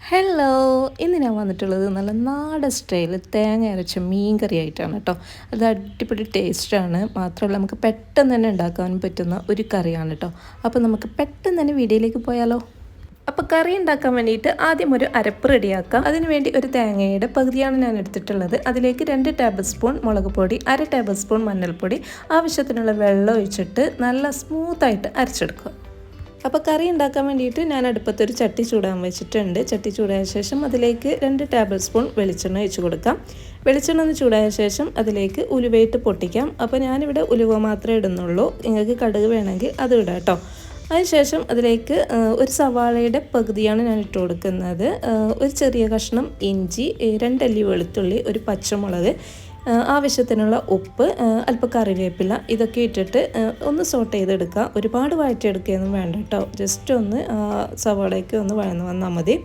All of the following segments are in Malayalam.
ഹലോ, ഇന്ന് ഞാൻ വന്നിട്ടുള്ളത് നല്ല നാടൻ സ്റ്റൈലിൽ തേങ്ങ അരച്ച മീൻ കറി ആയിട്ടാണ് കേട്ടോ. അത് അടിപൊളി ടേസ്റ്റാണ്. മാത്രമല്ല നമുക്ക് പെട്ടെന്ന് തന്നെ ഉണ്ടാക്കാൻ പറ്റുന്ന ഒരു കറിയാണ് കേട്ടോ. അപ്പോൾ നമുക്ക് പെട്ടെന്ന് തന്നെ വീഡിയോയിലേക്ക് പോയാലോ. അപ്പോൾ കറി ഉണ്ടാക്കാൻ വേണ്ടിയിട്ട് ആദ്യം ഒരു അരപ്പ് റെഡിയാക്കാം. അതിനുവേണ്ടി ഒരു തേങ്ങയുടെ പകുതിയാണ് ഞാൻ എടുത്തിട്ടുള്ളത്. അതിലേക്ക് 2 ടേബിൾ സ്പൂൺ മുളക് പൊടി, 1/2 ടേബിൾ സ്പൂൺ മഞ്ഞൾപ്പൊടി, ആവശ്യത്തിനുള്ള വെള്ളം ഒഴിച്ചിട്ട് നല്ല സ്മൂത്തായിട്ട് അരച്ചെടുക്കുക. അപ്പോൾ കറി ഉണ്ടാക്കാൻ വേണ്ടിയിട്ട് ഞാൻ അടുപ്പത്തൊരു ചട്ടി ചൂടാൻ വെച്ചിട്ടുണ്ട്. ചട്ടി ചൂടായ ശേഷം അതിലേക്ക് 2 ടേബിൾ സ്പൂൺ വെളിച്ചെണ്ണ ഒഴിച്ച് കൊടുക്കാം. വെളിച്ചെണ്ണ ഒന്ന് ചൂടായ ശേഷം അതിലേക്ക് ഉലുവയിട്ട് പൊട്ടിക്കാം. അപ്പോൾ ഞാനിവിടെ ഉലുവ മാത്രമേ ഇടുന്നുള്ളൂ. നിങ്ങൾക്ക് കടുക് വേണമെങ്കിൽ അത് ഇടാം കേട്ടോ. അതിനുശേഷം അതിലേക്ക് ഒരു സവാളയുടെ പകുതിയാണ് ഞാൻ ഇട്ട് കൊടുക്കുന്നത്. ഒരു ചെറിയ കഷ്ണം ഇഞ്ചി, 2 അല്ലി വെളുത്തുള്ളി, ഒരു പച്ചമുളക്, ആവശ്യത്തിനുള്ള ഉപ്പ്, അല്പം കറിവേപ്പില, ഇതൊക്കെ ഇട്ടിട്ട് ഒന്ന് സോട്ട് ചെയ്തെടുക്കുക. ഒരുപാട് വഴറ്റിയെടുക്കുകയൊന്നും വേണ്ട കേട്ടോ. ജസ്റ്റ് ഒന്ന് സവാളയ്ക്ക് ഒന്ന് വഴന്ന് വന്നാൽ മതി.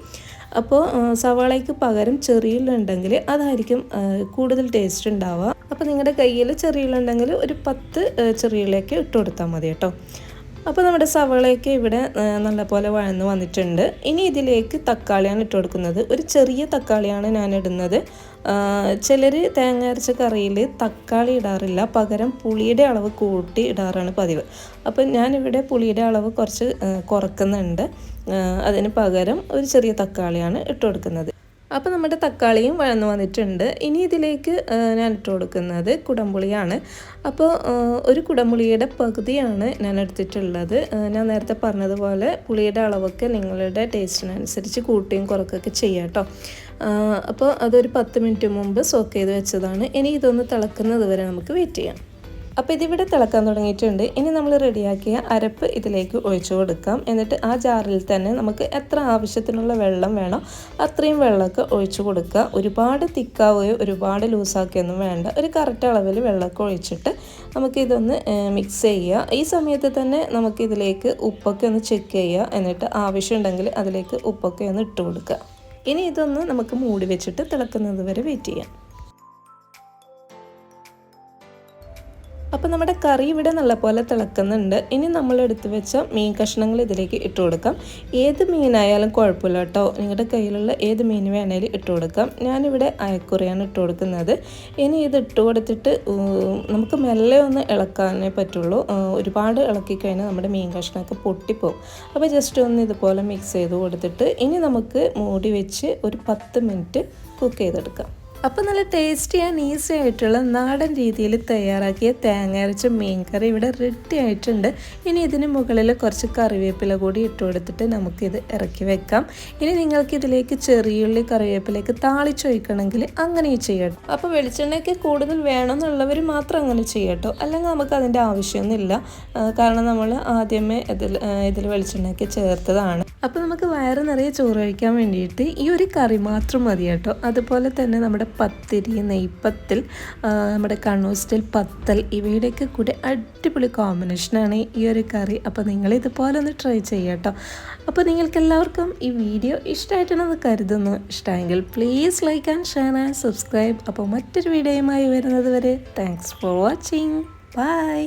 അപ്പോൾ സവാളയ്ക്ക് പകരം ചെറിയുള്ളുണ്ടെങ്കിൽ അതായിരിക്കും കൂടുതൽ ടേസ്റ്റ് ഉണ്ടാവുക. അപ്പോൾ നിങ്ങളുടെ കയ്യിൽ ചെറിയുള്ളുണ്ടെങ്കിൽ ഒരു 10 ചെറിയുള്ളിലേക്ക് ഇട്ട് കൊടുത്താൽ മതി കേട്ടോ. അപ്പോൾ നമ്മുടെ സവാളയൊക്കെ ഇവിടെ നല്ലപോലെ വഴന്ന് വന്നിട്ടുണ്ട്. ഇനി ഇതിലേക്ക് തക്കാളിയാണ് ഇട്ട് കൊടുക്കുന്നത്. ഒരു ചെറിയ തക്കാളിയാണ് ഞാൻ ഇടുന്നത്. ചിലർ തേങ്ങ അരച്ച കറിയിൽ തക്കാളി ഇടാറില്ല, പകരം പുളിയുടെ അളവ് കൂട്ടി ഇടാറാണ് പതിവ്. അപ്പോൾ ഞാനിവിടെ പുളിയുടെ അളവ് കുറച്ച് കുറക്കുന്നുണ്ട്. അതിന് പകരം ഒരു ചെറിയ തക്കാളിയാണ് ഇട്ട് കൊടുക്കുന്നത്. അപ്പോൾ നമ്മുടെ തക്കാളിയും വഴന്നു വന്നിട്ടുണ്ട്. ഇനി ഇതിലേക്ക് ഞാൻ ഇട്ട് കൊടുക്കുന്നത് കുടംപുളിയാണ്. അപ്പോൾ ഒരു കുടംപുളിയുടെ പകുതിയാണ് ഞാൻ എടുത്തിട്ടുള്ളത്. ഞാൻ നേരത്തെ പറഞ്ഞതുപോലെ പുളിയുടെ അളവൊക്കെ നിങ്ങളുടെ ടേസ്റ്റിനനുസരിച്ച് കൂട്ടിയും കുറക്കൊക്കെ ചെയ്യാം കേട്ടോ. അപ്പോൾ അതൊരു 10 മിനിറ്റ് മുമ്പ് സോക്ക് ചെയ്ത് വെച്ചതാണ്. ഇനി ഇതൊന്ന് തിളക്കുന്നത് വരെ നമുക്ക് വെയിറ്റ് ചെയ്യാം. അപ്പോൾ ഇതിവിടെ തിളക്കാൻ തുടങ്ങിയിട്ടുണ്ട്. ഇനി നമ്മൾ റെഡിയാക്കിയ അരപ്പ് ഇതിലേക്ക് ഒഴിച്ചു കൊടുക്കാം. എന്നിട്ട് ആ ജാറിൽ തന്നെ നമുക്ക് എത്ര ആവശ്യത്തിനുള്ള വെള്ളം വേണോ അത്രയും വെള്ളമൊക്കെ ഒഴിച്ചു കൊടുക്കുക. ഒരുപാട് തിക്കാവുകയോ ഒരുപാട് ലൂസാക്കുകയൊന്നും വേണ്ട. ഒരു കറക്റ്റ് അളവിൽ വെള്ളമൊക്കെ ഒഴിച്ചിട്ട് നമുക്കിതൊന്ന് മിക്സ് ചെയ്യുക. ഈ സമയത്ത് തന്നെ നമുക്കിതിലേക്ക് ഉപ്പൊക്കെ ഒന്ന് ചെക്ക് ചെയ്യുക. എന്നിട്ട് ആവശ്യമുണ്ടെങ്കിൽ അതിലേക്ക് ഉപ്പൊക്കെ ഒന്ന് ഇട്ട് കൊടുക്കുക. ഇനി ഇതൊന്ന് നമുക്ക് മൂടി വെച്ചിട്ട് തിളക്കുന്നത് വരെ വെയിറ്റ് ചെയ്യാം. അപ്പോൾ നമ്മുടെ കറി ഇവിടെ നല്ലപോലെ തിളക്കുന്നുണ്ട്. ഇനി നമ്മൾ എടുത്ത് വെച്ച മീൻ കഷ്ണങ്ങൾ ഇതിലേക്ക് ഇട്ട് കൊടുക്കാം. ഏത് മീനായാലും കുഴപ്പമില്ല കേട്ടോ. നിങ്ങളുടെ കയ്യിലുള്ള ഏത് മീൻ വേണേലും ഇട്ട് കൊടുക്കാം. ഞാനിവിടെ അയക്കുറയാണ് ഇട്ട് കൊടുക്കുന്നത്. ഇനി ഇത് ഇട്ട് കൊടുത്തിട്ട് നമുക്ക് മെല്ലെ ഒന്ന് ഇളക്കാനേ പറ്റുള്ളൂ. ഒരുപാട് ഇളക്കി കഴിഞ്ഞാൽ നമ്മുടെ മീൻ കഷ്ണമൊക്കെ പൊട്ടിപ്പോവും. അപ്പോൾ ജസ്റ്റ് ഒന്ന് ഇതുപോലെ മിക്സ് ചെയ്ത് കൊടുത്തിട്ട് ഇനി നമുക്ക് മൂടി വെച്ച് ഒരു 10 മിനിറ്റ് കുക്ക് ചെയ്തെടുക്കാം. അപ്പോൾ നല്ല ടേസ്റ്റി ആൻഡ് ഈസി ആയിട്ടുള്ള നാടൻ രീതിയിൽ തയ്യാറാക്കിയ തേങ്ങ അരച്ച മീൻ കറി ഇവിടെ റെഡി ആയിട്ടുണ്ട്. ഇനി ഇതിന് മുകളിൽ കുറച്ച് കറിവേപ്പില കൂടി ഇട്ട് കൊടുത്തിട്ട് നമുക്കിത് ഇറക്കി വെക്കാം. ഇനി നിങ്ങൾക്ക് ഇതിലേക്ക് ചെറിയുള്ളി കറിവേപ്പിലേക്ക് താളിച്ചൊഴിക്കണമെങ്കിൽ അങ്ങനെയും ചെയ്യാം. അപ്പോൾ വെളിച്ചെണ്ണയ്ക്ക് കൂടുതൽ വേണമെന്നുള്ളവർ മാത്രം അങ്ങനെ ചെയ്യട്ടോ. അല്ലെങ്കിൽ നമുക്ക് അതിൻ്റെ ആവശ്യമൊന്നുമില്ല. കാരണം നമ്മൾ ആദ്യമേ ഇതിൽ വെളിച്ചെണ്ണയ്ക്ക് ചേർത്തതാണ്. അപ്പോൾ നമുക്ക് വയറ് നിറയെ ചോറ് കഴിക്കാൻ വേണ്ടിയിട്ട് ഈ ഒരു കറി മാത്രം മതി കേട്ടോ. അതുപോലെ തന്നെ നമ്മുടെ പത്തിരി, നെയ്പ്പത്തിൽ, നമ്മുടെ കണ്ണൂർ സ്റ്റൈൽ പത്തൽ, ഇവയുടെയൊക്കെ കൂടെ അടിപൊളി കോമ്പിനേഷനാണ് ഈ ഒരു കറി. അപ്പോൾ നിങ്ങളിതുപോലെ ഒന്ന് ട്രൈ ചെയ്യാം കേട്ടോ. അപ്പോൾ നിങ്ങൾക്ക് എല്ലാവർക്കും ഈ വീഡിയോ ഇഷ്ടമായിട്ടാണെന്ന് കരുതുന്നു. ഇഷ്ടമെങ്കിൽ please like and share and subscribe. അപ്പോൾ മറ്റൊരു വീഡിയോയുമായി വരുന്നത് വരെ താങ്ക്സ് ഫോർ വാച്ചിങ്. ബൈ.